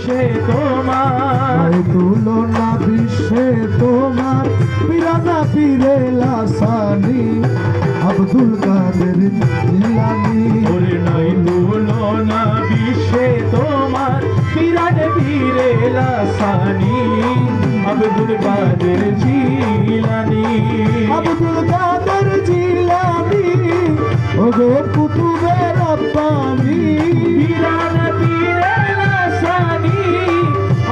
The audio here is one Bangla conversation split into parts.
বিশ্বে তোমার তুলনা বিশ্বে তোমার পিরানা পীরে লাসানি আব্দুল কাদের জিলানী ওরে নাই তুলনা বিশ্বে তোমার পিরান পীরে লাসানি আব্দুল কাদের জিলানী আব্দুল কাদের জিলানী ওগো কুতুবে রব্বানি পিরান পীরে লাসানি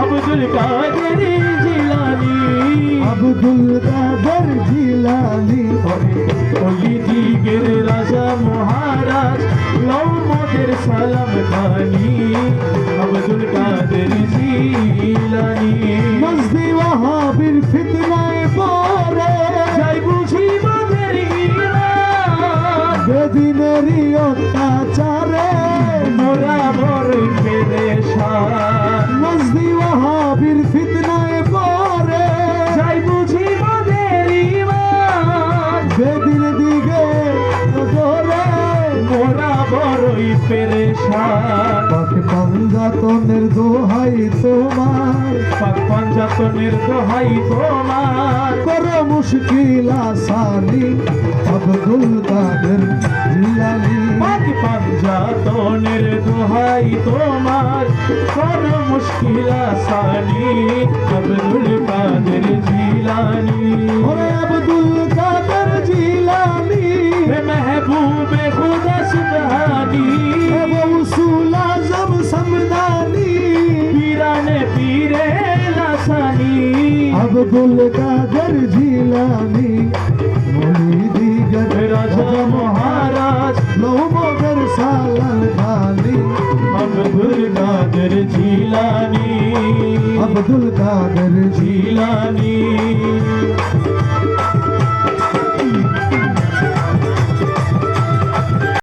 আব্দুল কাদের জিলানী আব্দুল কাদের জিলানী ওলি দিগের রাজা মহারাজ লও মোদের সালাম খানি আব্দুল কাদের জিলানী মজদি ওয়াহাবির ফিতনায় পড়ে যাই বুঝি মোদের ঈমান বেদিনেরই অত্যাচারে মোরা বড়ই পেরেশান মজদি ওয়াহাবির ফিতনায় পড়ে যাই বুঝি মোদের ঈমান বেদিন দিকে ধরে মোরা বড়ই পেরেশান পাক পাঞ্জাতনের দোহাই তোমার পাক পাঞ্জাতনের দোহাই তোমার করো মুশকিল আসানি আব্দুল কাদের জিলানী পাক পাঞ্জাতনের দোহাই তোমার কর মুশকিল আসানি আব্দুল কাদের জিলানী ওরে আব্দুল কাদের জিলানী হে মেহবুবে খুদা সুবহানি গৌসুল আজম সমদানি পীরানে পীরে লাসানি আব্দুল কাদের জিলানী মলিদি রাজা মহারাজ লৌমদের সালাল খালি আব্দুল কাদের জিলানী আব্দুল কাদের জিলানী